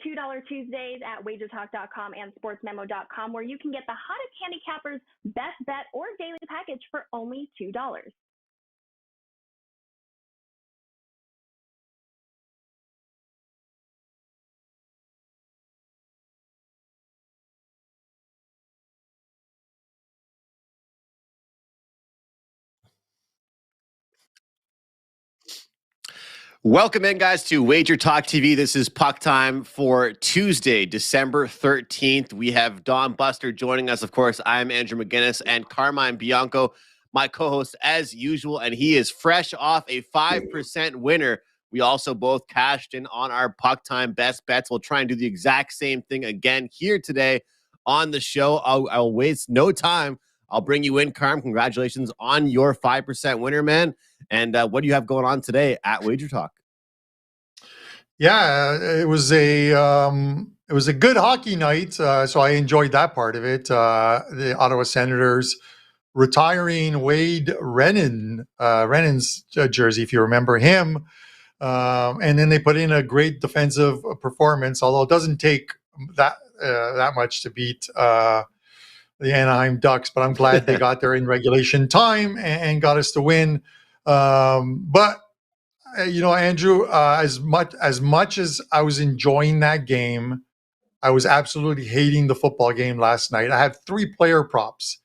$2 Tuesdays at wagertalk.com and sportsmemo.com, where you can get the hottest handicappers best bet or daily package for only $2. Welcome in, guys, to Wager Talk TV. This is Puck Time for Tuesday, December 13th. We have Don Buster joining us. Of course, I'm Andrew McInnis and Carmine Bianco, my co-host as usual, and he is fresh off a 5% winner. We also both cashed in on our Puck Time best bets. We'll try and do the exact same thing again here today on the show. I'll waste no time. I'll bring you in, Carm. Congratulations on your 5% winner, man. And what do you have going on today at Wager Talk? Yeah, it was a good hockey night, so I enjoyed that part of it. The Ottawa Senators retiring Wade Rennan's jersey, if you remember him, and then they put in a great defensive performance. Although it doesn't take that much to beat the Anaheim Ducks, but I'm glad they got there in regulation time and got us to win. But Andrew, as much as I was enjoying that game, I was absolutely hating the football game last night. I had 3 player props,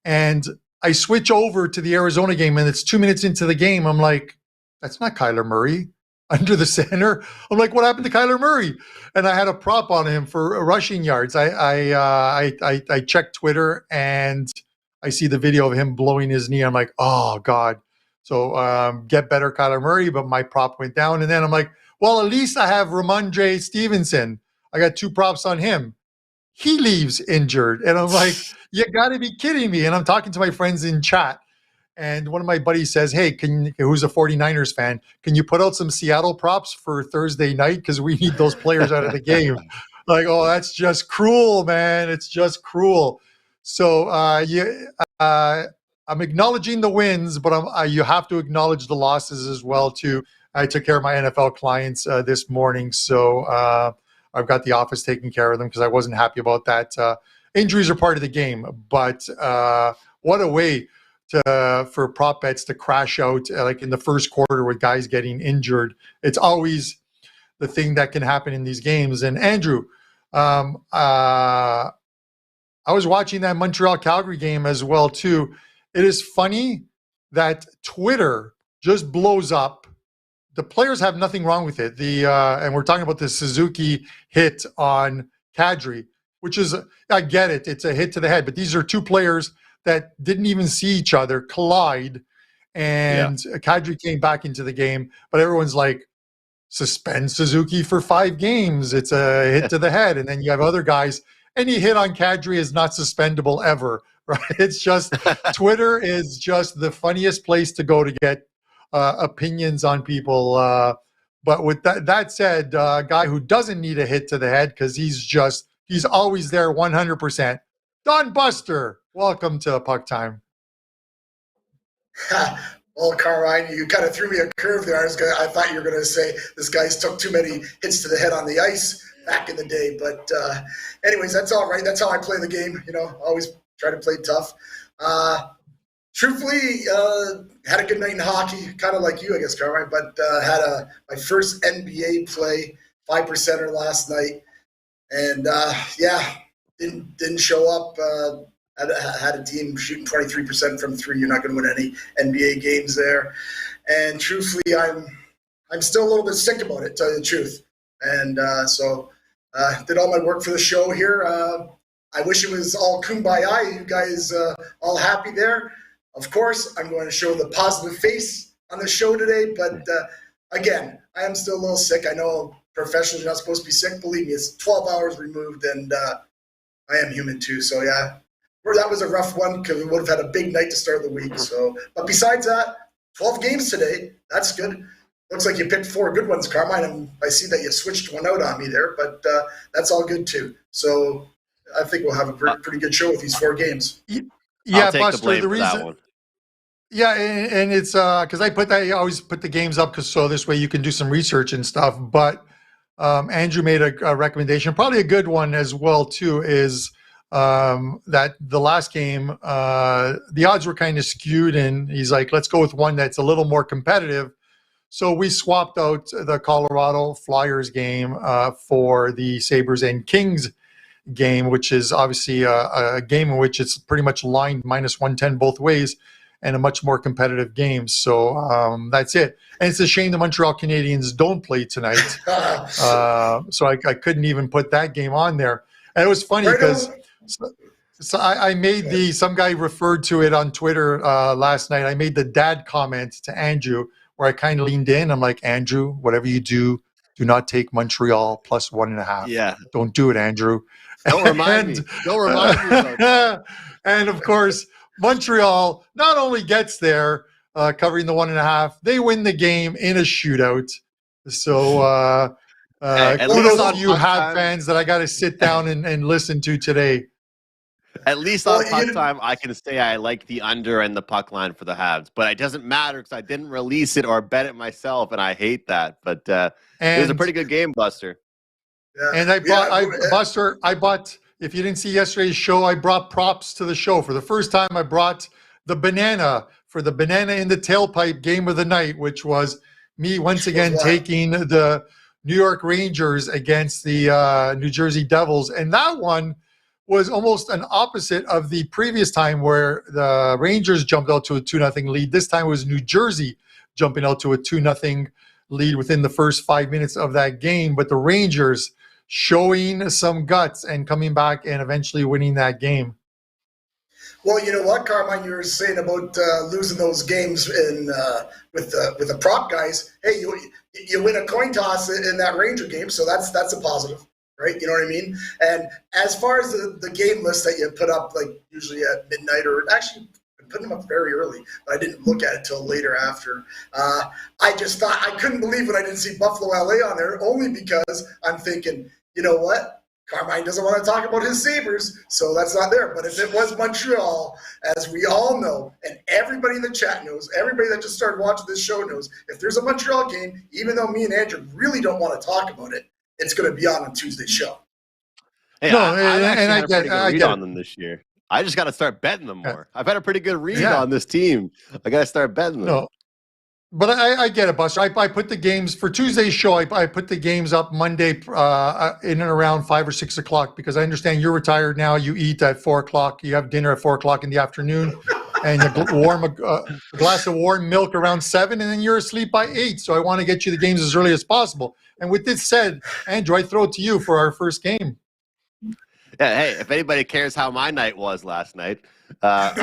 and I switch over to the Arizona game, and it's 2 minutes into the game. I'm like, that's not Kyler Murray under the center. I'm like, what happened to Kyler Murray? And I had a prop on him for rushing yards. I checked Twitter, and I see the video of him blowing his knee. I'm like, oh God. So get better, Kyler Murray, but my prop went down. And then I'm like, well, at least I have Ramondre Stevenson. I got 2 props on him. He leaves injured. And I'm like, you got to be kidding me. And I'm talking to my friends in chat. And one of my buddies says, hey, who's a 49ers fan, can you put out some Seattle props for Thursday night? Because we need those players out of the game. Like, oh, that's just cruel, man. It's just cruel. So I'm acknowledging the wins, but you have to acknowledge the losses as well, too. I took care of my NFL clients this morning, so I've got the office taking care of them because I wasn't happy about that. Injuries are part of the game, but what a way for prop bets to crash out like in the first quarter with guys getting injured. It's always the thing that can happen in these games. And Andrew, I was watching that Montreal-Calgary game as well, too. It is funny that Twitter just blows up. The players have nothing wrong with it. And we're talking about the Suzuki hit on Kadri, which is, I get it, it's a hit to the head, but these are 2 players that didn't even see each other collide, and Kadri came back into the game, but everyone's like, suspend Suzuki for 5 games. It's a hit to the head. And then you have other guys, any hit on Kadri is not suspendable ever. Right? It's just Twitter is just the funniest place to go to get opinions on people. But with that said, a guy who doesn't need a hit to the head because he's always there 100%. Don Buster, welcome to Puck Time. Well, Carmine, you kind of threw me a curve there. I thought you were going to say this guy's took too many hits to the head on the ice back in the day. But anyways, that's all right. That's how I play the game. Always try to play tough. Truthfully, had a good night in hockey, kind of like you, I guess, Carmine, but had my first NBA play, 5%er last night. And, didn't show up. Had a team shooting 23% from 3. You're not going to win any NBA games there. And truthfully, I'm still a little bit sick about it, to tell you the truth. And so did all my work for the show here. I wish it was all kumbaya. You guys all happy there. Of course, I'm going to show the positive face on the show today. But again, I am still a little sick. I know professionals are not supposed to be sick. Believe me, it's 12 hours removed, and I am human too. So yeah, that was a rough one because we would have had a big night to start the week. So, but besides that, 12 games today. That's good. Looks like you picked 4 good ones, Carmine. And I see that you switched one out on me there, but that's all good too. So I think we'll have a pretty good show with these 4 games. Yeah, I'll take Buster, the blame the for reason. that one. Yeah, and it's because I always put the games up so this way you can do some research and stuff. But Andrew made a recommendation, probably a good one as well too, is that the last game, the odds were kind of skewed, and he's like, let's go with one that's a little more competitive. So we swapped out the Colorado Flyers game for the Sabres and Kings game, which is obviously a game in which it's pretty much lined -110 both ways, and a much more competitive game. So that's it. And it's a shame the Montreal Canadiens don't play tonight. So I couldn't even put that game on there. And it was funny because so I made some guy referred to it on Twitter last night. I made the dad comment to Andrew where I kind of leaned in. I'm like, Andrew, whatever you do not take Montreal +1.5. Yeah. Don't do it, Andrew. Don't remind me. Don't remind me about that. And of course, Montreal not only gets there covering the 1.5, they win the game in a shootout. So kudos to you Habs fans that I got to sit down and listen to today. At least on puck time, I can say I like the under and the puck line for the Habs, but it doesn't matter because I didn't release it or bet it myself, and I hate that. But it was a pretty good game, Buster. Yeah. And Buster, if you didn't see yesterday's show, I brought props to the show. For the first time, I brought the banana for the banana in the tailpipe game of the night, which was me once again taking the New York Rangers against the New Jersey Devils. And that one was almost an opposite of the previous time where the Rangers jumped out to a 2-0 lead. This time it was New Jersey jumping out to a 2-0 lead within the first 5 minutes of that game. But the Rangers showing some guts and coming back and eventually winning that game. Well, you know what, Carmine, you were saying about losing those games with the prop guys. Hey, you win a coin toss in that Ranger game, so that's a positive. Right, you know what I mean? And as far as the game list that you put up, like usually at midnight, or actually put them up very early, but I didn't look at it till later after. I just thought, I couldn't believe when I didn't see Buffalo LA on there, only because I'm thinking, you know what? Carmine doesn't want to talk about his Sabres, so that's not there. But if it was Montreal, as we all know, and everybody in the chat knows, everybody that just started watching this show knows, if there's a Montreal game, even though me and Andrew really don't want to talk about it, it's going to be on Tuesday's show. Hey, no, I get a pretty good read on them this year. I just got to start betting them more. I've had a pretty good read on this team. I got to start betting them. No, but I get it, Buster. I put the games for Tuesday's show. I put the games up Monday in and around 5 or 6 o'clock because I understand you're retired now. You eat at 4 o'clock. You have dinner at 4 o'clock in the afternoon, and you warm a glass of warm milk around 7, and then you're asleep by 8. So I want to get you the games as early as possible. And with this said, Andrew, I throw it to you for our first game. Yeah, hey, if anybody cares how my night was last night, I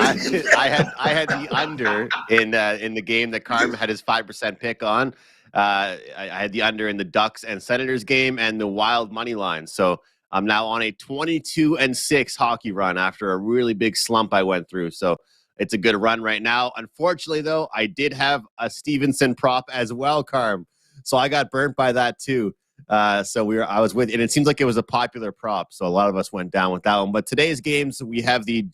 had the under in the game that Carm had his 5% pick on. I had the under in the Ducks and Senators game and the Wild money line. So I'm now on a 22-6 hockey run after a really big slump I went through. So it's a good run right now. Unfortunately, though, I did have a Stevenson prop as well, Carm. So I got burnt by that too. I was with, and it seems like it was a popular prop. So a lot of us went down with that one. But today's games, we have the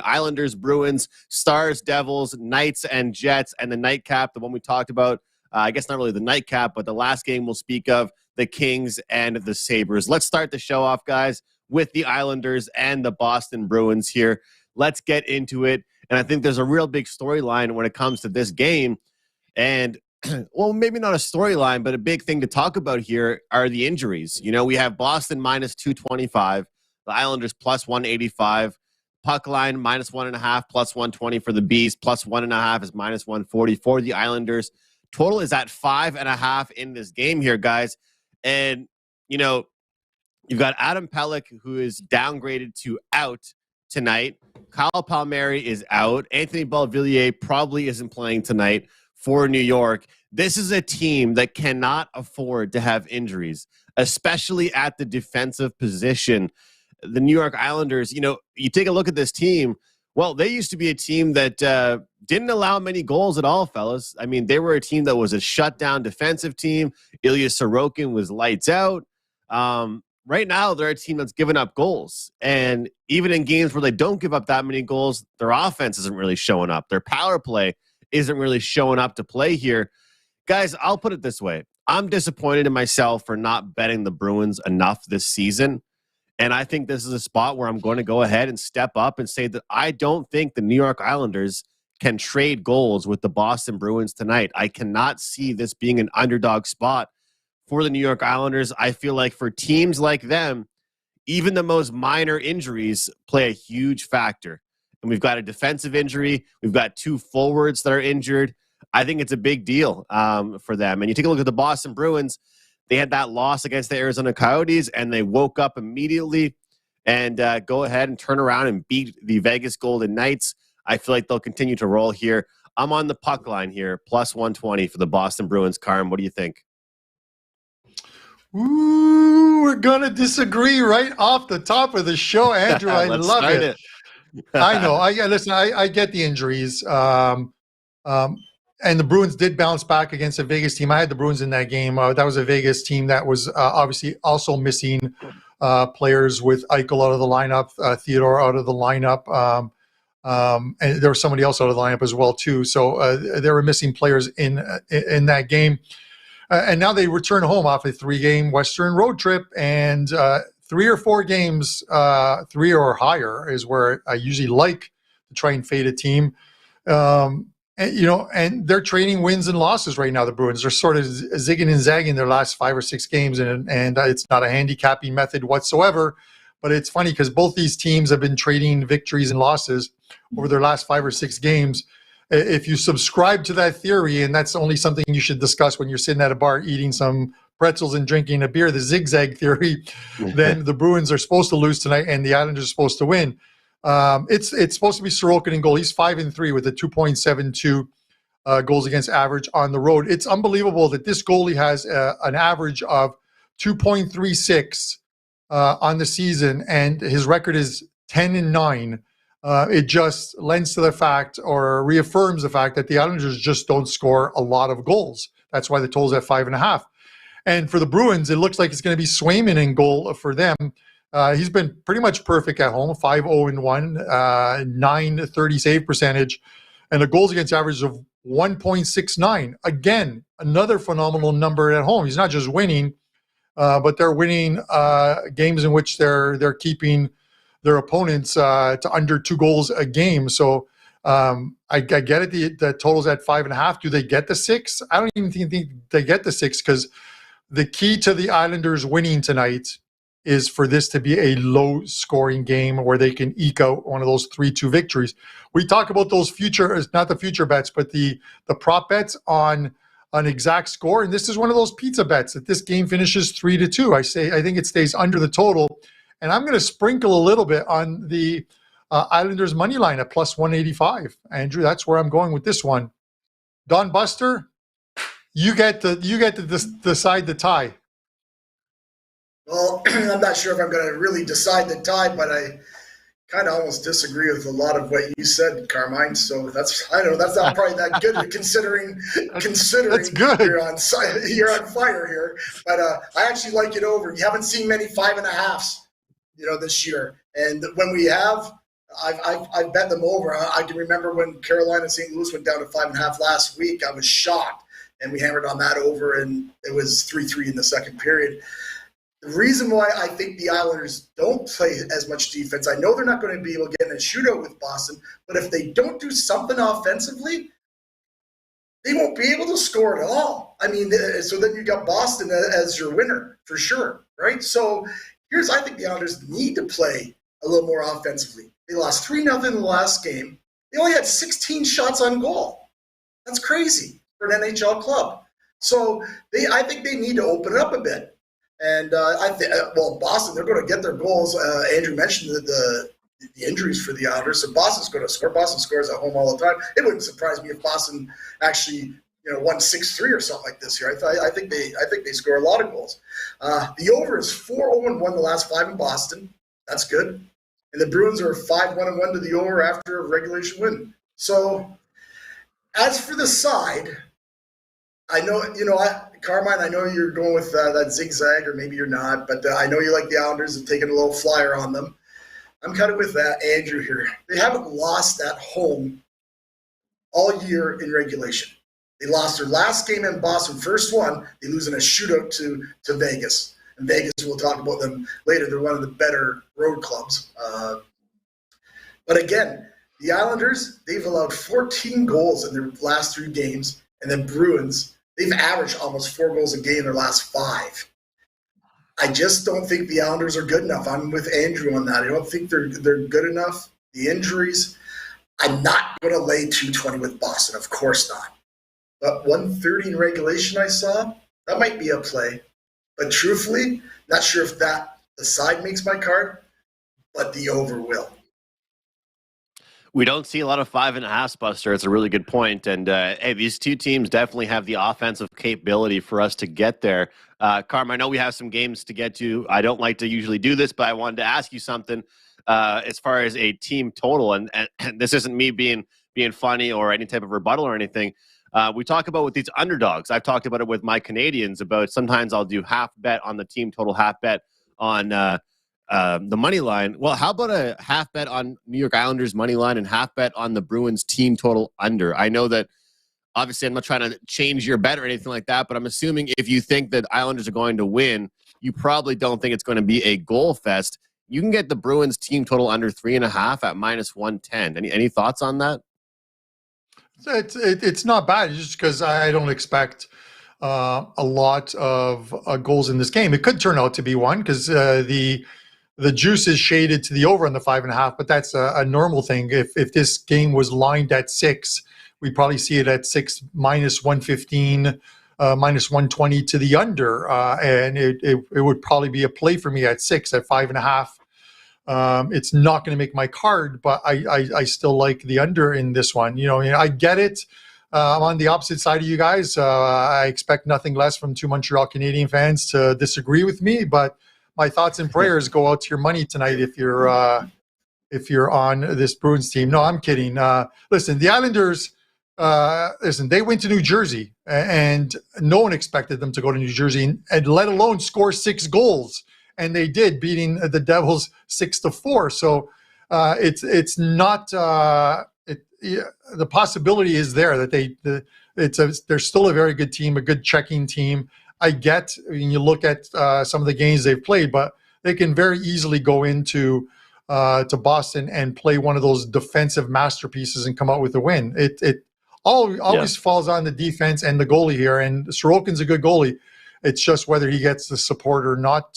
Islanders, Bruins, Stars, Devils, Knights, and Jets, and the nightcap, the one we talked about. I guess not really the nightcap, but the last game we'll speak of, the Kings and the Sabres. Let's start the show off, guys, with the Islanders and the Boston Bruins here. Let's get into it. And I think there's a real big storyline when it comes to this game. And well, maybe not a storyline, but a big thing to talk about here are the injuries. You know, we have Boston -225, the Islanders +185, puck line -1.5, +120 for the Bees, +1.5 is -140 for the Islanders. Total is at 5.5 in this game here, guys. And, you know, you've got Adam Pelech, who is downgraded to out tonight. Kyle Palmieri is out. Anthony Beauvillier probably isn't playing tonight for New York. This is a team that cannot afford to have injuries, especially at the defensive position. The New York Islanders, you know, you take a look at this team. Well, they used to be a team that didn't allow many goals at all, fellas. I mean, they were a team that was a shutdown defensive team. Ilya Sorokin was lights out. Right now, they're a team that's given up goals. And even in games where they don't give up that many goals, their offense isn't really showing up. Their power play isn't really showing up to play here. Guys, I'll put it this way. I'm disappointed in myself for not betting the Bruins enough this season. And I think this is a spot where I'm going to go ahead and step up and say that I don't think the New York Islanders can trade goals with the Boston Bruins tonight. I cannot see this being an underdog spot for the New York Islanders. I feel like for teams like them, even the most minor injuries play a huge factor. And we've got a defensive injury. We've got 2 forwards that are injured. I think it's a big deal for them. And you take a look at the Boston Bruins. They had that loss against the Arizona Coyotes, and they woke up immediately and go ahead and turn around and beat the Vegas Golden Knights. I feel like they'll continue to roll here. I'm on the puck line here, plus 120 for the Boston Bruins. Carm, what do you think? Ooh, we're going to disagree right off the top of the show, Andrew. I love it. I know. Listen, I get the injuries. And the Bruins did bounce back against a Vegas team. I had the Bruins in that game. That was a Vegas team that was obviously also missing players with Eichel out of the lineup, Theodore out of the lineup, and there was somebody else out of the lineup as well too. So they were missing players in that game. And now they return home off a 3-game Western road trip, and 3 or 4 games, 3 or higher is where I usually like to try and fade a team. And they're trading wins and losses right now. The Bruins are sort of zigging and zagging their last 5 or 6 games, and it's not a handicapping method whatsoever. But it's funny because both these teams have been trading victories and losses over their last 5 or 6 games. If you subscribe to that theory, and that's only something you should discuss when you're sitting at a bar eating some pretzels and drinking a beer, the zigzag theory, then the Bruins are supposed to lose tonight and the Islanders are supposed to win. It's supposed to be Sorokin in goal. He's 5-3 with a 2.72 goals against average on the road. It's unbelievable that this goalie has an average of 2.36 on the season, and his record is 10-9. It just lends to the fact, or reaffirms the fact, that the Islanders just don't score a lot of goals. That's why the total's at 5.5. And for the Bruins, it looks like it's going to be Swayman in goal for them. He's been pretty much perfect at home, 5-0-1, 930 save percentage, and a goals against average of 1.69. Again, another phenomenal number at home. He's not just winning, but they're winning games in which they're keeping their opponents to under 2 goals a game. So I get it. The total's at 5.5. Do they get the 6? I don't even think they get the 6, because the key to the Islanders winning tonight is for this to be a low-scoring game where they can eke out one of those 3-2 victories. We talk about those not the future bets, but the prop bets on an exact score, and this is one of those pizza bets that this game finishes 3-2. I think it stays under the total, and I'm going to sprinkle a little bit on the Islanders money line at plus 185. Andrew, that's where I'm going with this one. Don Buster, you get to decide the tie. Well, I'm not sure if I'm going to really decide the tie, but I kind of almost disagree with a lot of what you said, Carmine. So that's not probably that good considering that's good. You're on fire here. But I actually like it over. You haven't seen many 5.5s, this year. And when we have, I've bet them over. I can remember when Carolina and St. Louis went down to 5.5 last week. I was shocked, and we hammered on that over, and it was 3-3 in the second period. The reason why I think the Islanders don't play as much defense, I know they're not going to be able to get in a shootout with Boston, but if they don't do something offensively, they won't be able to score at all. I mean, so then you got Boston as your winner for sure, right? So I think the Islanders need to play a little more offensively. They lost 3-0 in the last game. They only had 16 shots on goal. That's crazy for an NHL club. So I think they need to open it up a bit. And Boston, they're going to get their goals. Andrew mentioned the injuries for the Islanders, so Boston's going to score. Boston scores at home all the time. It wouldn't surprise me if Boston actually, won 6-3 or something like this year. I think they score a lot of goals. The over is 4-0-1 the last 5 in Boston. That's good. And the Bruins are 5-1-1 to the over after a regulation win. So, as for the side, I know, Carmine, I know you're going with that zigzag, or maybe you're not, but I know you like the Islanders and taking a little flyer on them. I'm kind of with Andrew here. They haven't lost at home all year in regulation. They lost their last game in Boston, first one. They lose in a shootout to Vegas. And Vegas, we'll talk about them later. They're one of the better road clubs. But again, the Islanders, they've allowed 14 goals in their last 3 games. And the Bruins, they've averaged almost 4 goals a game in their last 5. I just don't think the Islanders are good enough. I'm with Andrew on that. I don't think they're good enough. The injuries, I'm not going to lay 220 with Boston. Of course not. But 130 in regulation I saw, that might be a play. But truthfully, not sure if the side makes my card, but the over will. We don't see a lot of 5.5, Buster. It's a really good point. And hey, these two teams definitely have the offensive capability for us to get there. Carm, I know we have some games to get to. I don't like to usually do this, but I wanted to ask you something as far as a team total. And this isn't me being funny or any type of rebuttal or anything. We talk about with these underdogs. I've talked about it with my Canadians about sometimes I'll do half bet on the team total, half bet on the money line. Well, how about a half bet on New York Islanders money line and half bet on the Bruins team total under? I know that obviously I'm not trying to change your bet or anything like that, but I'm assuming if you think that Islanders are going to win, you probably don't think it's going to be a goal fest. You can get the Bruins team total under 3.5 at -110. Any thoughts on that? It's not bad, just because I don't expect a lot of goals in this game. It could turn out to be one because the juice is shaded to the over on the 5.5, but that's a normal thing. If this game was lined at 6, we'd probably see it at 6 -115, -120 to the under, and it would probably be a play for me at 6 at 5.5. It's not going to make my card, but I still like the under in this one. I get it. I'm on the opposite side of you guys. I expect nothing less from 2 Montreal Canadian fans to disagree with me, but my thoughts and prayers go out to your money tonight if you're on this Bruins team. No, I'm kidding. Listen, the Islanders, they went to New Jersey, and no one expected them to go to New Jersey and let alone score 6 goals. And they did, beating the Devils 6-4. So it's not the possibility is there that they're still a very good team, a good checking team. I get when you look at some of the games they've played, but they can very easily go into to Boston and play one of those defensive masterpieces and come out with a win. It always falls on the defense and the goalie here, and Sorokin's a good goalie. It's just whether he gets the support or not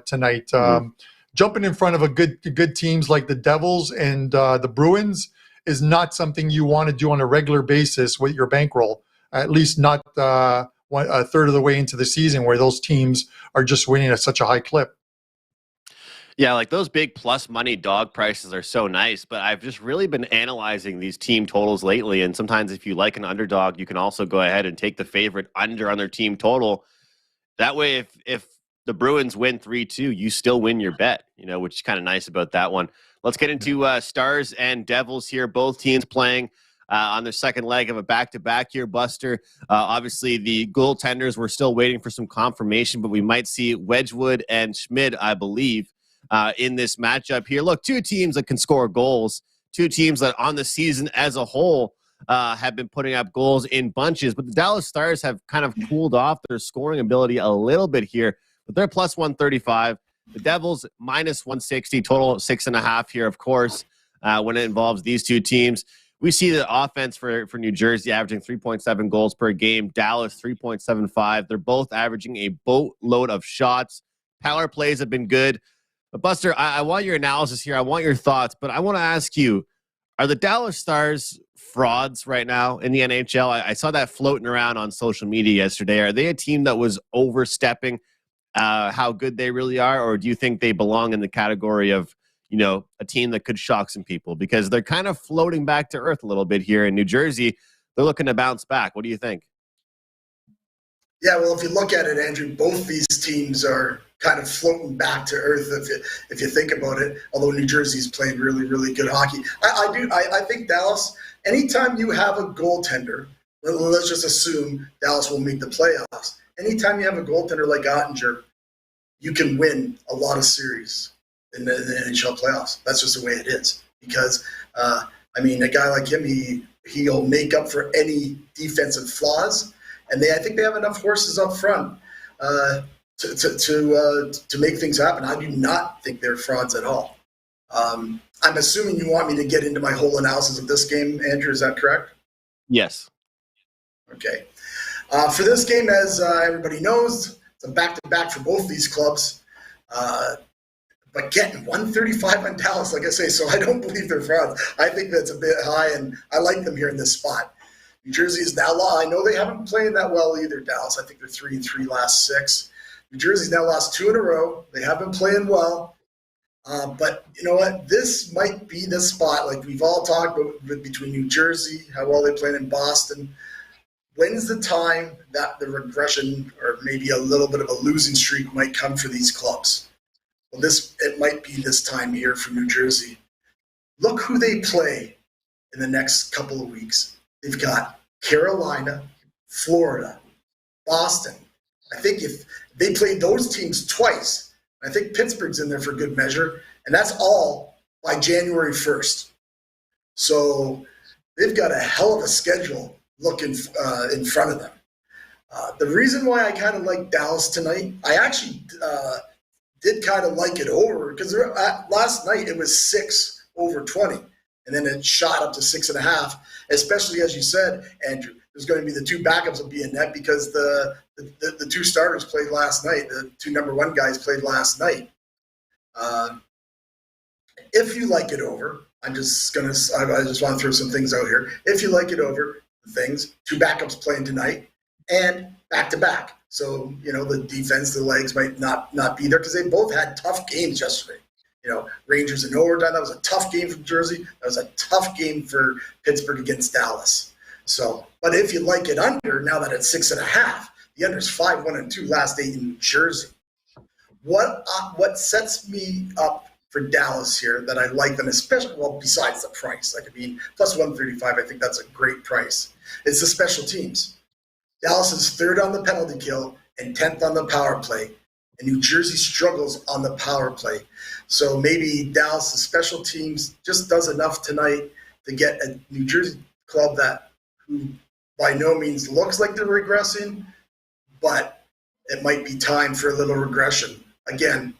tonight. Jumping in front of a good teams like the Devils and the Bruins is not something you want to do on a regular basis with your bankroll. At least not a third of the way into the season, where those teams are just winning at such a high clip. Yeah, like those big plus money dog prices are so nice, but I've just really been analyzing these team totals lately. And sometimes if you like an underdog, you can also go ahead and take the favorite under on their team total. That way, if the Bruins win 3-2, you still win your bet, which is kind of nice about that one. Let's get into Stars and Devils here. Both teams playing on their second leg of a back-to-back here, Buster. Obviously, the goaltenders, we're still waiting for some confirmation, but we might see Wedgwood and Schmid, I believe, in this matchup here. Look, 2 teams that can score goals, 2 teams that on the season as a whole have been putting up goals in bunches, but the Dallas Stars have kind of cooled off their scoring ability a little bit here, but they're plus 135. The Devils minus 160, total 6.5 here, of course, when it involves these 2 teams. We see the offense for New Jersey averaging 3.7 goals per game, Dallas 3.75. They're both averaging a boatload of shots. Power plays have been good. But Buster, I want your analysis here. I want your thoughts, but I want to ask you, are the Dallas Stars frauds right now in the NHL? I saw that floating around on social media yesterday. Are they a team that was overstepping how good they really are, or do you think they belong in the category of, a team that could shock some people? Because they're kind of floating back to earth a little bit here in New Jersey. They're looking to bounce back. What do you think? Yeah, well, if you look at it, Andrew, both these teams are kind of floating back to earth if you think about it, although New Jersey's played really, really good hockey. I think Dallas, anytime you have a goaltender, let's just assume Dallas will make the playoffs. Anytime you have a goaltender like Ottinger, you can win a lot of series in the NHL playoffs. That's just the way it is. Because, a guy like him, he he'll make up for any defensive flaws, and I think they have enough horses up front to make things happen. I do not think they're frauds at all. I'm assuming you want me to get into my whole analysis of this game, Andrew. Is that correct? Yes. Okay. For this game, as everybody knows, it's a back-to-back for both these clubs. But getting 135 on Dallas, like I say, so I don't believe they're frauds. I think that's a bit high, and I like them here in this spot. New Jersey is now lost. I know they haven't been playing that well either, Dallas. I think they're 3-3 last 6. New Jersey's now lost 2 in a row. They have been playing well. But you know what? This might be the spot, like we've all talked about, between New Jersey, how well they played in Boston. When's the time that the regression or maybe a little bit of a losing streak might come for these clubs? Well, it might be this time here for New Jersey. Look who they play in the next couple of weeks. They've got Carolina, Florida, Boston. I think if they played those teams twice, I think Pittsburgh's in there for good measure, and that's all by January 1st. So they've got a hell of a schedule looking in front of them. The reason why I kind of like Dallas tonight, I actually did kind of like it over, because last night it was 6 over 20, and then it shot up to 6.5, especially as you said, Andrew. There's going to be the 2 backups will be in net because the 2 starters played last night. The 2 number 1 guys played last night. If you like it over, I just want to throw some things out here. If you like it over, the things, 2 backups playing tonight and back-to-back. So, the defense, the legs might not be there because they both had tough games yesterday. Rangers in overtime, that was a tough game for Jersey. That was a tough game for Pittsburgh against Dallas. So, but if you like it under, now that it's 6.5, the under is 5-1-2 last 8 in New Jersey. What sets me up for Dallas here that I like them, especially, well, besides the price, plus 135, I think that's a great price. It's the special teams. Dallas is 3rd on the penalty kill and 10th on the power play, and New Jersey struggles on the power play. So maybe Dallas' special teams just does enough tonight to get a New Jersey club who by no means looks like they're regressing, but it might be time for a little regression. Again,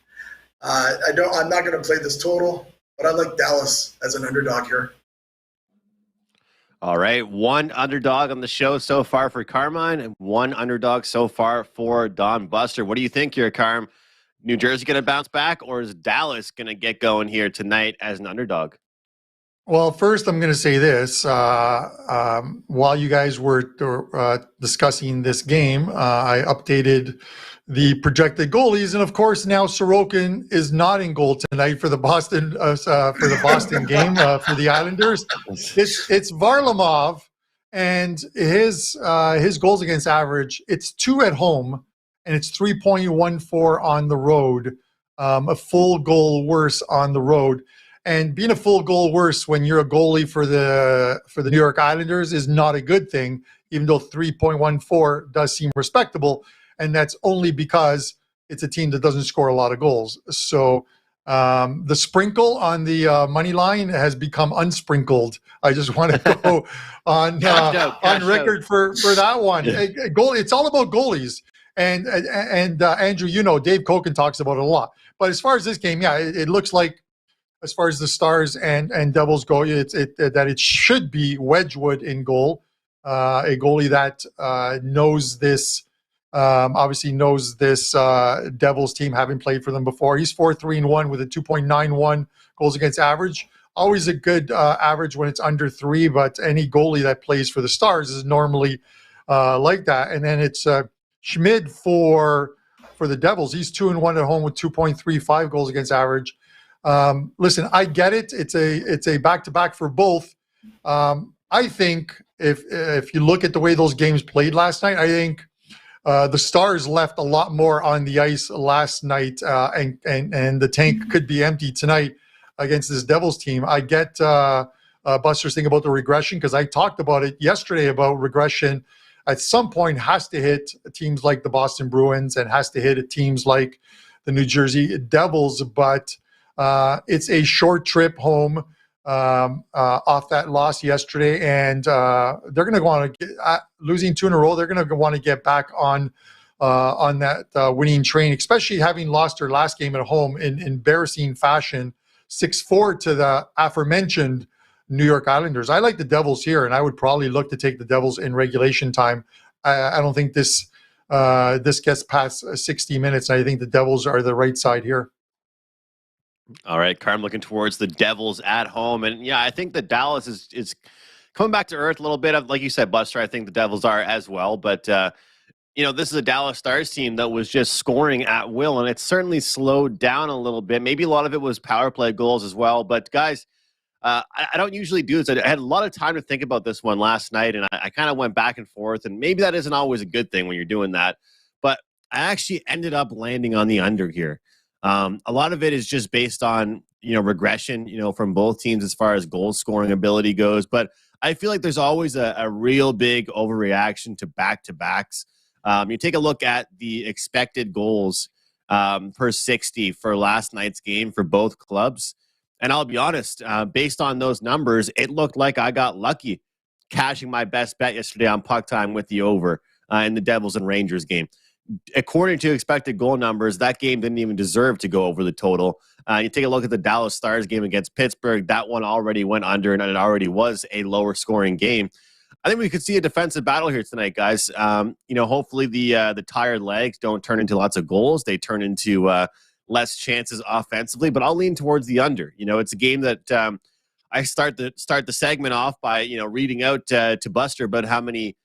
I'm not going to play this total, but I like Dallas as an underdog here. All right, 1 underdog on the show so far for Carmine, and 1 underdog so far for Don Buster. What do you think here, Carm? New Jersey going to bounce back, or is Dallas going to get going here tonight as an underdog? Well, first, I'm going to say this. While you guys were discussing this game, I updated the projected goalies, and of course, now Sorokin is not in goal tonight for the Boston game for the Islanders. It's Varlamov, and his goals against average. It's 2 at home, and it's 3.14 on the road. A full goal worse on the road. And being a full goal worse when you're a goalie for the New York Islanders is not a good thing, even though 3.14 does seem respectable. And that's only because it's a team that doesn't score a lot of goals. So the sprinkle on the money line has become unsprinkled. I just want to go on record for that one. Goal. It's all about goalies. And Andrew, Dave Koken talks about it a lot. But as far as this game, it looks like, as far as the Stars and Devils go, that it should be Wedgwood in goal, a goalie that knows this, obviously knows this Devils team, having played for them before. He's 4-3-1 with a 2.91 goals against average. Always a good average when it's under 3, but any goalie that plays for the Stars is normally like that. And then it's Schmid for the Devils. He's 2-1 at home with 2.35 goals against average. Listen, I get it. It's a back-to-back for both. I think if you look at the way those games played last night, I think the Stars left a lot more on the ice last night, and the tank could be empty tonight against this Devils team. I get Buster's thing about the regression, because I talked about it yesterday about regression at some point has to hit teams like the Boston Bruins and has to hit teams like the New Jersey Devils, but it's a short trip home. off that loss yesterday, and they're going to want to get, losing 2 in a row. They're going to want to get back on that winning train, especially having lost their last game at home in embarrassing fashion, 6-4 to the aforementioned New York Islanders. I like the Devils here, and I would probably look to take the Devils in regulation time. I don't think this gets past 60 minutes. I think the Devils are the right side here. All right, Carm looking towards the Devils at home. And yeah, I think that Dallas is coming back to earth a little bit. Of, like you said, Buster, I think the Devils are as well. But, this is a Dallas Stars team that was just scoring at will, and it's certainly slowed down a little bit. Maybe a lot of it was power play goals as well. But, guys, I don't usually do this. I had a lot of time to think about this one last night, and I kind of went back and forth. And maybe that isn't always a good thing when you're doing that. But I actually ended up landing on the under here. A lot of it is just based on, regression, from both teams as far as goal scoring ability goes. But I feel like there's always a real big overreaction to back-to-backs. You take a look at the expected goals per 60 for last night's game for both clubs. And I'll be honest, based on those numbers, it looked like I got lucky cashing my best bet yesterday on Puck Time with the over in the Devils and Rangers game. According to expected goal numbers, that game didn't even deserve to go over the total. You take a look at the Dallas Stars game against Pittsburgh. That one already went under, and it already was a lower scoring game. I think we could see a defensive battle here tonight, guys. Hopefully the tired legs don't turn into lots of goals. They turn into less chances offensively, but I'll lean towards the under. It's a game that I start the segment off by, reading out to Buster about how many,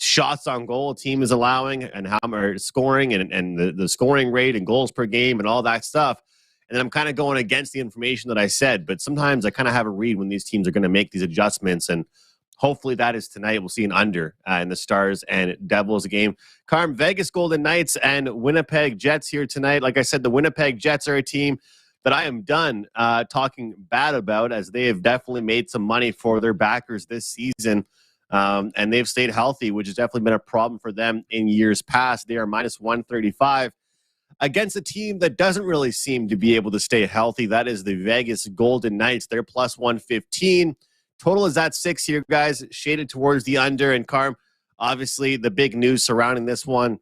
shots on goal a team is allowing and how they're scoring and the scoring rate and goals per game and all that stuff. And then I'm kind of going against the information that I said, but sometimes I kind of have a read when these teams are going to make these adjustments, and hopefully that is tonight. We'll see an under in the Stars and Devils game. Carm, Vegas Golden Knights and Winnipeg Jets here tonight. Like I said, the Winnipeg Jets are a team that I am done talking bad about, as they have definitely made some money for their backers this season. And they've stayed healthy, which has definitely been a problem for them in years past. They are minus 135 against a team that doesn't really seem to be able to stay healthy. That is the Vegas Golden Knights. They're plus 115. Total is at 6 here, guys, shaded towards the under. And Carm, obviously the big news surrounding this one,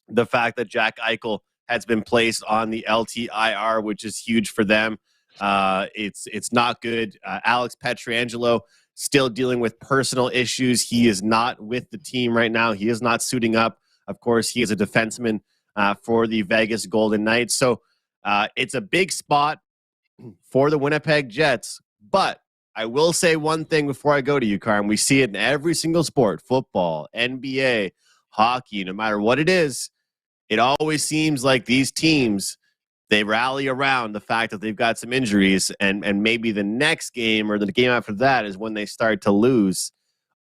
the fact that Jack Eichel has been placed on the LTIR, which is huge for them. It's not good. Alex Pietrangelo still dealing with personal issues. He is not with the team right now. He is not suiting up. Of course, he is a defenseman for the Vegas Golden Knights. So it's a big spot for the Winnipeg Jets. But I will say one thing before I go to you, Carm. We see it in every single sport, football, NBA, hockey, no matter what it is. It always seems like these teams, they rally around the fact that they've got some injuries, and maybe the next game or the game after that is when they start to lose.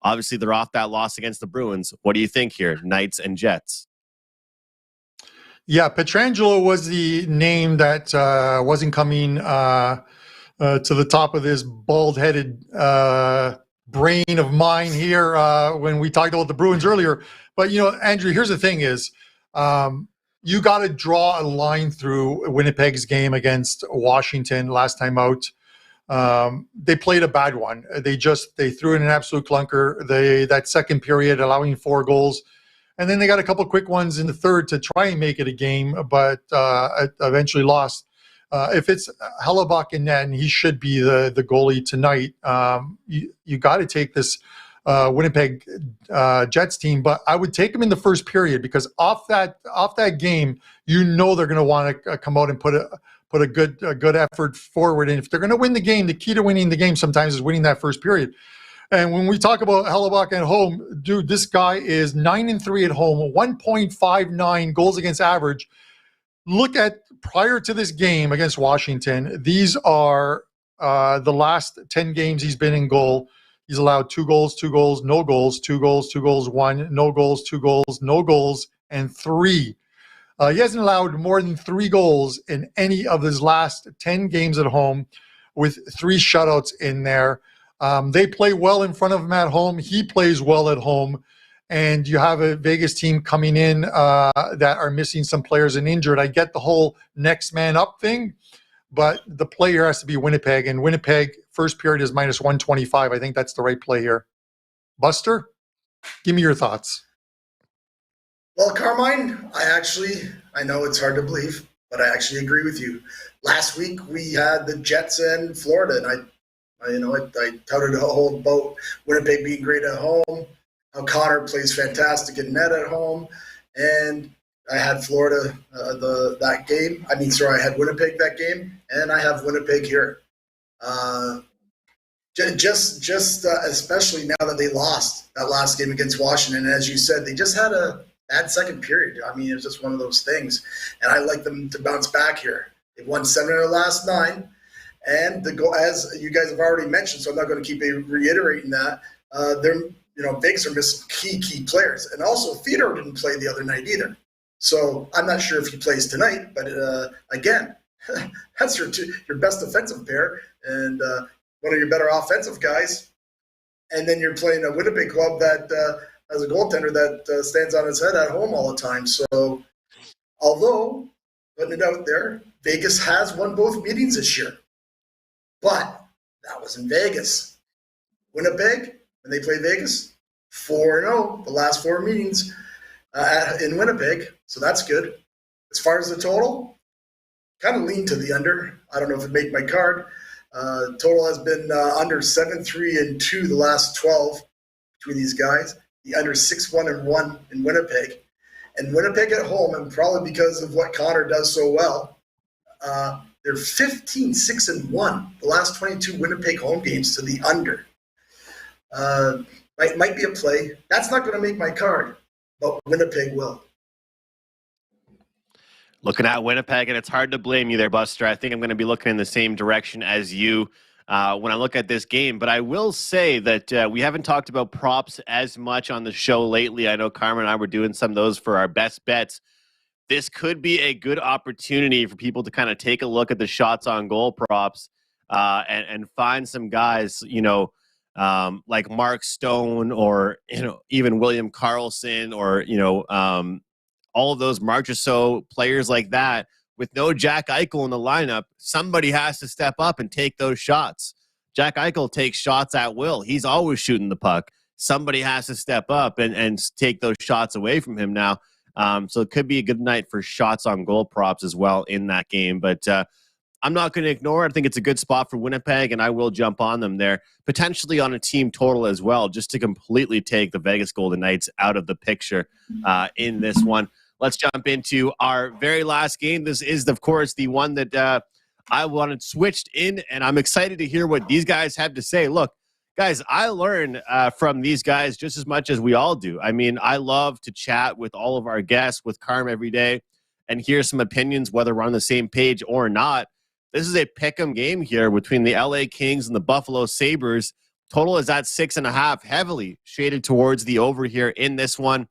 Obviously, they're off that loss against the Bruins. What do you think here, Knights and Jets? Yeah, Pietrangelo was the name that wasn't coming to the top of this bald-headed brain of mine here when we talked about the Bruins earlier. But, Andrew, here's the thing is, you got to draw a line through Winnipeg's game against Washington last time out. They played a bad one. They threw in an absolute clunker. That second period allowing 4 goals. And then they got a couple quick ones in the third to try and make it a game, but eventually lost. If it's Hellebuck in net, and he should be the goalie tonight, you got to take this Winnipeg Jets team, but I would take them in the first period, because off that game, they're going to want to come out and put a good effort forward. And if they're going to win the game, the key to winning the game sometimes is winning that first period. And when we talk about Hellebuck at home, dude, this guy is 9-3 at home, 1.59 goals against average. Look at prior to this game against Washington. These are the last 10 games he's been in goal. He's allowed 2 goals, 2 goals, no goals, 2 goals, 2 goals, 1, no goals, 2 goals, no goals, and 3. He hasn't allowed more than 3 goals in any of his last 10 games at home, with 3 shutouts in there. They play well in front of him at home. He plays well at home. And you have a Vegas team coming in that are missing some players and injured. I get the whole next man up thing. but the play here has to be Winnipeg, and Winnipeg first period is minus 125. I think that's the right play here. Buster, give me your thoughts. Well, Carmine, I know it's hard to believe, but I actually agree with you. Last week we had the Jets in Florida, and I touted a whole about Winnipeg being great at home, how Connor plays fantastic in net at home, and I had Florida that game. I had Winnipeg that game, and I have Winnipeg here. Especially now that they lost that last game against Washington, and as you said, they just had a bad second period. I mean, it was just one of those things, and I like them to bounce back here. They've won 7 of their last 9, and as you guys have already mentioned, so I'm not going to keep reiterating that. Vegas are missing key players, and also Theodore didn't play the other night either. So I'm not sure if he plays tonight, but again, that's your best defensive pair and one of your better offensive guys, and then you're playing a Winnipeg club that has a goaltender that stands on his head at home all the time. So, although putting it out there, Vegas has won both meetings this year, but that was in Vegas. Winnipeg, when they play Vegas, 4-0 the last 4 meetings in Winnipeg, so that's good. As far as the total, kind of lean to the under. I don't know if it made my card. Total has been under 7-3-2 the last 12 between these guys. The under 6-1-1 in Winnipeg. And Winnipeg at home, and probably because of what Connor does so well, they're 15-6-1 the last 22 Winnipeg home games to the under. Might be a play. That's not going to make my card, but Winnipeg will. Looking at Winnipeg, and it's hard to blame you there, Buster. I think I'm going to be looking in the same direction as you when I look at this game. But I will say that we haven't talked about props as much on the show lately. I know Carmine and I were doing some of those for our best bets. This could be a good opportunity for people to kind of take a look at the shots on goal props and find some guys, like Mark Stone or, even William Karlsson or, all of those Marchessault players like that. With no Jack Eichel in the lineup, somebody has to step up and take those shots. Jack Eichel takes shots at will. He's always shooting the puck. Somebody has to step up and take those shots away from him now. So it could be a good night for shots on goal props as well in that game. But I'm not going to ignore it. I think it's a good spot for Winnipeg, and I will jump on them there, potentially on a team total as well, just to completely take the Vegas Golden Knights out of the picture in this one. Let's jump into our very last game. This is, of course, the one that I wanted switched in, and I'm excited to hear what these guys have to say. Look, guys, I learn from these guys just as much as we all do. I mean, I love to chat with all of our guests, with Carm every day, and hear some opinions, whether we're on the same page or not. This is a pick'em game here between the LA Kings and the Buffalo Sabres. Total is at 6.5, heavily shaded towards the over here in this one.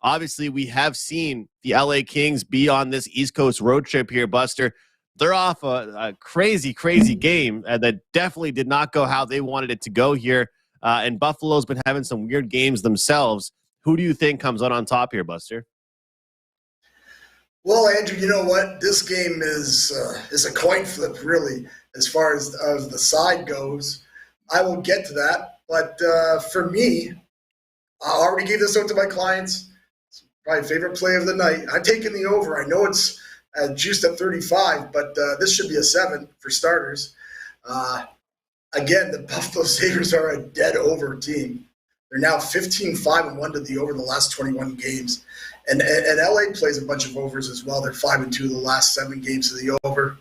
Obviously, we have seen the LA Kings be on this East Coast road trip here, Buster. They're off a crazy game that definitely did not go how they wanted it to go here. And Buffalo's been having some weird games themselves. Who do you think comes out on top here, Buster? Well, Andrew, you know what? This game is a coin flip, really, as far as the side goes. I will get to that. But for me, I already gave this out to my clients. Probably favorite play of the night. I'm taking the over. I know it's juiced at 35, but this should be a 7 for starters. Again, the Buffalo Sabres are a dead over team. They're now 15-5-1 to the over the last 21 games. And LA plays a bunch of overs as well. They're 5-2 the last 7 games of the over.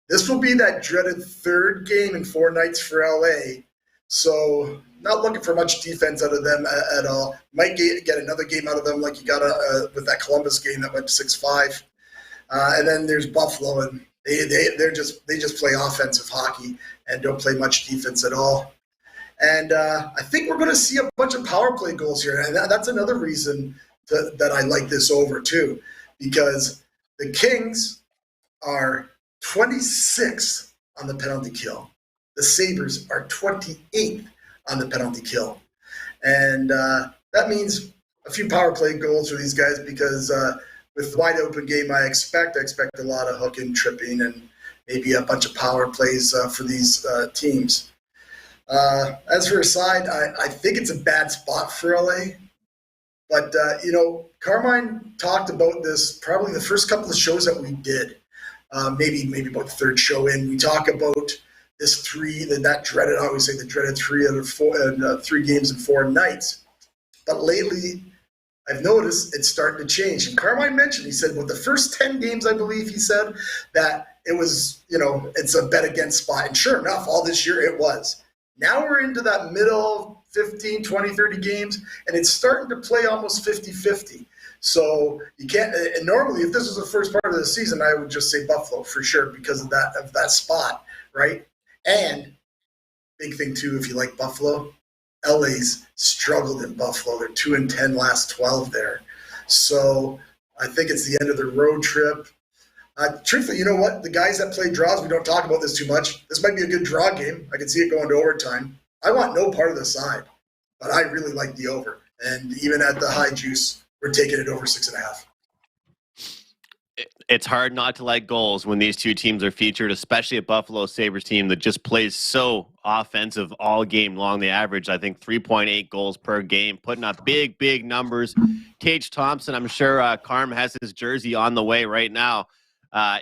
This will be that dreaded third game in 4 nights for LA. So not looking for much defense out of them at all. Might get another game out of them like you got with that Columbus game that went 6-5. And then there's Buffalo, and they just play offensive hockey and don't play much defense at all. And I think we're going to see a bunch of power play goals here, and that's another reason that I like this over too, because the Kings are 26th on the penalty kill. The Sabres are 28th on the penalty kill. And that means a few power play goals for these guys because with the wide open game I expect a lot of hooking, tripping, and maybe a bunch of power plays for these teams. As for a side, I think it's a bad spot for LA. But, Carmine talked about this probably the first couple of shows that we did, maybe about the third show in. We talk about this that dreaded, I always say the dreaded 3 out of 4, 3 games in 4 nights. But lately, I've noticed it's starting to change. And Carmine mentioned, he said, the first 10 games, I believe he said, that it was, it's a bet against spot. And sure enough, all this year it was. Now we're into that middle 15, 20, 30 games, and it's starting to play almost 50-50. So you can't. And normally, if this was the first part of the season, I would just say Buffalo for sure because of that spot, right? And big thing too, if you like Buffalo, LA's struggled in Buffalo. They're 2-10 last 12 there. So I think it's the end of the road trip. Truthfully, you know what? The guys that play draws, we don't talk about this too much. This might be a good draw game. I can see it going to overtime. I want no part of the side, but I really like the over. And even at the high juice, we're taking it over 6.5. It's hard not to like goals when these two teams are featured, especially a Buffalo Sabres team that just plays so offensive all game long. They average, I think, 3.8 goals per game, putting up big numbers. Tage Thompson, I'm sure Carm has his jersey on the way right now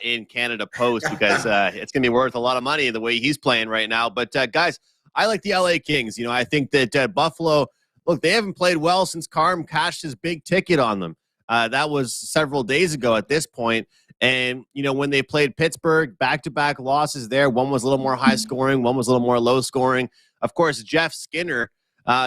in Canada Post because it's going to be worth a lot of money the way he's playing right now. But, guys, I like the LA Kings. I think that Buffalo, look, they haven't played well since Carm cashed his big ticket on them. That was several days ago at this point. And, when they played Pittsburgh, back-to-back losses there, one was a little more high scoring, one was a little more low scoring. Of course, Jeff Skinner,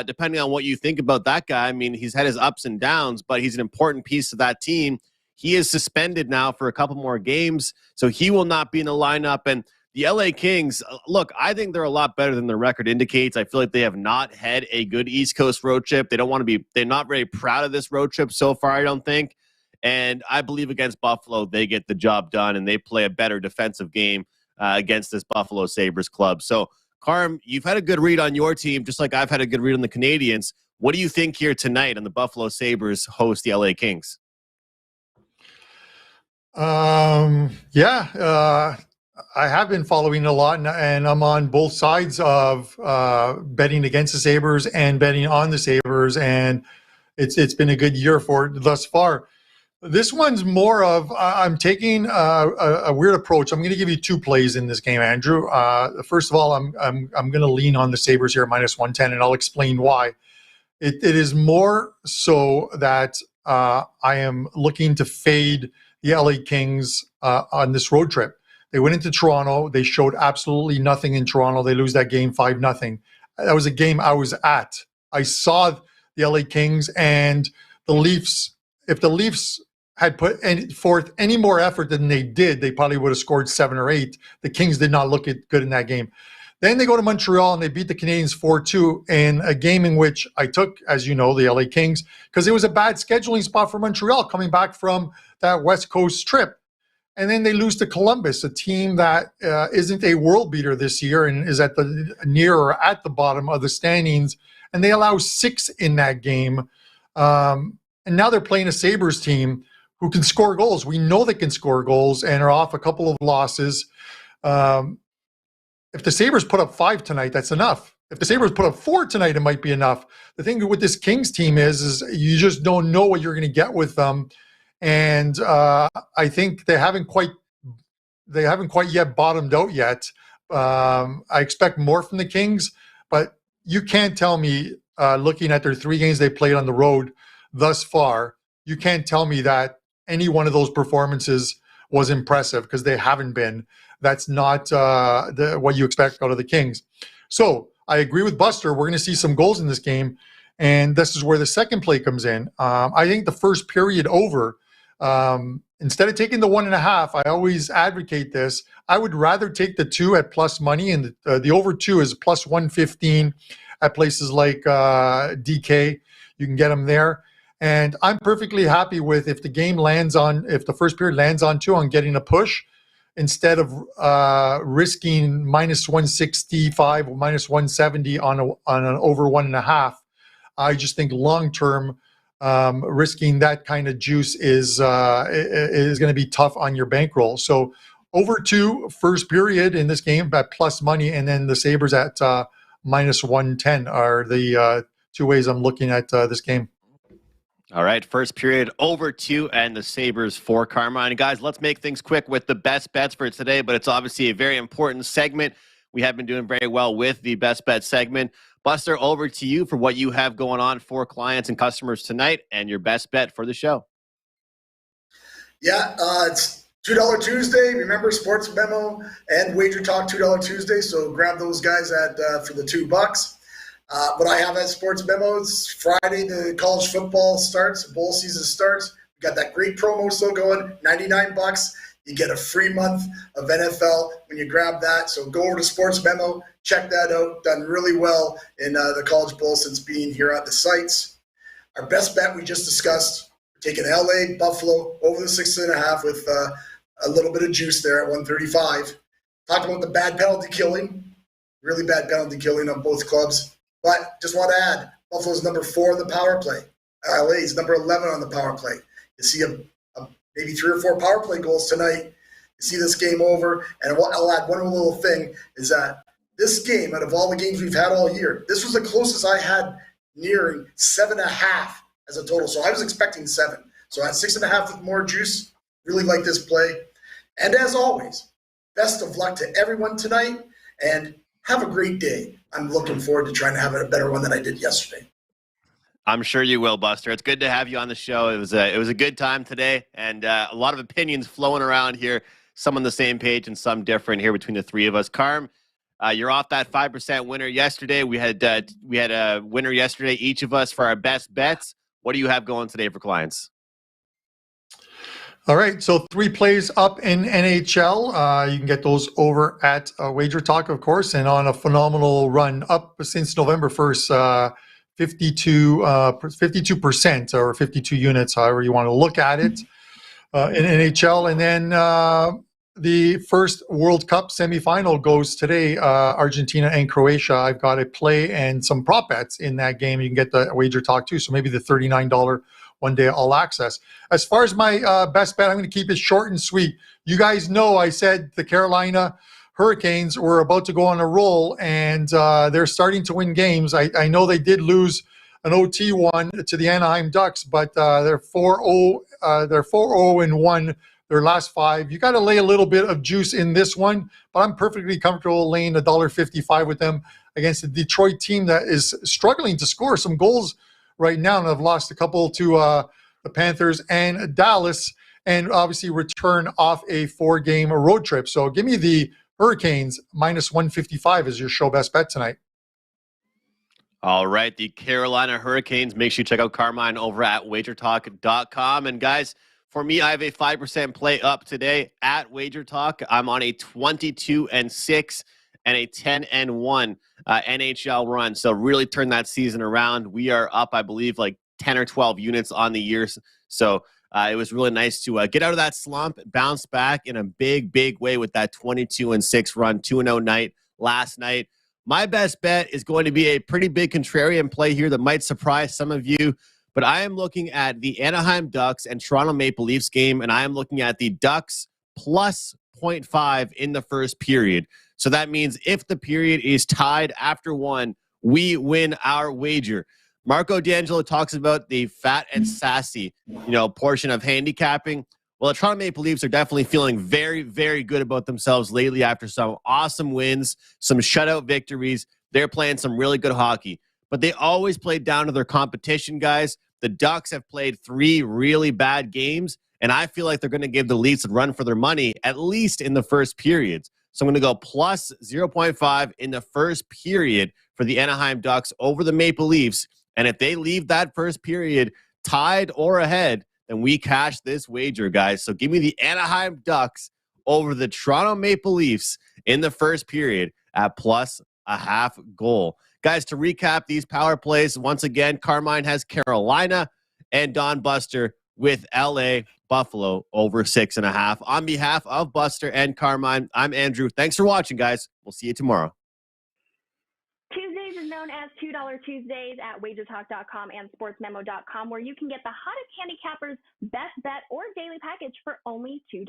depending on what you think about that guy, I mean, he's had his ups and downs, but he's an important piece of that team. He is suspended now for a couple more games, so he will not be in the lineup. And the LA Kings, look, I think they're a lot better than their record indicates. I feel like they have not had a good East Coast road trip. They're not very proud of this road trip so far, I don't think. And I believe against Buffalo, they get the job done and they play a better defensive game against this Buffalo Sabres club. So, Carm, you've had a good read on your team, just like I've had a good read on the Canadians. What do you think here tonight on the Buffalo Sabres host the LA Kings? I have been following a lot, and I'm on both sides of betting against the Sabres and betting on the Sabres, and it's been a good year for it thus far. This one's more of I'm taking a weird approach. I'm going to give you 2 plays in this game, Andrew. First of all, I'm going to lean on the Sabres here -110, and I'll explain why. It is more so that I am looking to fade the LA Kings on this road trip. They went into Toronto. They showed absolutely nothing in Toronto. They lose that game 5-0. That was a game I was at. I saw the LA Kings and the Leafs. If the Leafs had put forth any more effort than they did, they probably would have scored 7 or 8. The Kings did not look good in that game. Then they go to Montreal and they beat the Canadiens 4-2 in a game in which I took, as you know, the LA Kings, because it was a bad scheduling spot for Montreal coming back from that West Coast trip. And then they lose to Columbus, a team that isn't a world beater this year and is at the near or at the bottom of the standings. And they allow 6 in that game. And now they're playing a Sabres team who can score goals. We know they can score goals and are off a couple of losses. If the Sabres put up 5 tonight, that's enough. If the Sabres put up 4 tonight, it might be enough. The thing with this Kings team is you just don't know what you're going to get with them. And I think they haven't quite yet bottomed out yet. I expect more from the Kings, but you can't tell me, looking at their 3 games they played on the road thus far, you can't tell me that any one of those performances was impressive, because they haven't been. That's not what you expect out of the Kings. So I agree with Buster. We're going to see some goals in this game, and this is where the second play comes in. I think the first period over, instead of taking the 1.5, I always advocate this. I would rather take the 2 at plus money, and the over 2 is plus 115 at places like DK. You can get them there. And I'm perfectly happy with if the first period lands on 2, on getting a push instead of risking minus 165 or minus 170 on an over 1.5. I just think long-term, risking that kind of juice is going to be tough on your bankroll. So over 2 first period in this game at plus money, and then the Sabres at minus 110 are the two ways I'm looking at this game. All right, first period over 2 and the Sabres for Carmine. Guys, let's make things quick with the best bets for today, but it's obviously a very important segment. We have been doing very well with the best bet segment. Buster, over to you for what you have going on for clients and customers tonight and your best bet for the show. Yeah, it's $2 Tuesday. Remember, Sports Memo and Wager Talk $2 Tuesday. So grab those guys for the $2. What I have at Sports Memo is Friday, the college football starts, bowl season starts. We got that great promo still going, $99. You get a free month of NFL when you grab that. So go over to Sports Memo, check that out. Done really well in the College Bowl since being here at the sites. Our best bet we just discussed, taking LA, Buffalo, over the 6.5 with a little bit of juice there at 135. Talked about the bad penalty killing, really bad penalty killing on both clubs. But just want to add, Buffalo's number 4 on the power play. LA is number 11 on the power play. You see maybe 3 or 4 power play goals tonight. You see this game over. And I'll add one little thing is that this game, out of all the games we've had all year, this was the closest I had nearing 7.5 as a total. So I was expecting 7. So at 6.5 with more juice, really like this play. And as always, best of luck to everyone tonight and have a great day. I'm looking forward to trying to have a better one than I did yesterday. I'm sure you will, Buster. It's good to have you on the show. It was a good time today, and a lot of opinions flowing around here. Some on the same page and some different here between the three of us. Carm, you're off that 5% winner yesterday. We had a winner yesterday, each of us, for our best bets. What do you have going today for clients? All right, so 3 plays up in NHL. You can get those over at Wager Talk, of course, and on a phenomenal run up since November 1st, 52% or 52 units, however you want to look at it, in NHL. And then the first World Cup semifinal goes today, Argentina and Croatia. I've got a play and some prop bets in that game. You can get the Wager Talk too, so maybe the $39 one-day all access. As far as my best bet, I'm going to keep it short and sweet. You guys know I said the Carolina Hurricanes were about to go on a roll, and they're starting to win games. I know they did lose an OT one to the Anaheim Ducks, but they're 4-0. They're 4-0-1 their last 5. You got to lay a little bit of juice in this one, but I'm perfectly comfortable laying $1.55 with them against the Detroit team that is struggling to score some goals right now, and I've lost a couple to the Panthers and Dallas, and obviously return off a 4-game road trip. So give me the Hurricanes minus 155 as your show best bet tonight. All right, the Carolina Hurricanes. Make sure you check out Carmine over at wagertalk.com. And guys, for me, I have a 5% play up today at Wager Talk. I'm on a 22-6 and a 10-1 NHL run. So really turn that season around. We are up, I believe, like 10 or 12 units on the year. So it was really nice to get out of that slump, bounce back in a big, big way with that 22-6 run, 2-0 night last night. My best bet is going to be a pretty big contrarian play here that might surprise some of you, but I am looking at the Anaheim Ducks and Toronto Maple Leafs game, and I am looking at the Ducks plus 0.5 in the first period. So that means if the period is tied after 1, we win our wager. Marco D'Angelo talks about the fat and sassy, portion of handicapping. Well, the Toronto Maple Leafs are definitely feeling very, very good about themselves lately after some awesome wins, some shutout victories. They're playing some really good hockey, but they always play down to their competition, guys. The Ducks have played 3 really bad games, and I feel like they're going to give the Leafs a run for their money, at least in the first periods. So I'm going to go plus 0.5 in the first period for the Anaheim Ducks over the Maple Leafs. And if they leave that first period tied or ahead, then we cash this wager, guys. So give me the Anaheim Ducks over the Toronto Maple Leafs in the first period at plus a half goal. Guys, to recap these power plays, once again, Carmine has Carolina and Don Buster with LA Buffalo over 6.5. On behalf of Buster and Carmine, I'm Andrew. Thanks for watching, guys. We'll see you tomorrow. Tuesdays is known as $2 Tuesdays at wagertalk.com and sportsmemo.com, where you can get the hottest handicappers, best bet, or daily package for only $2.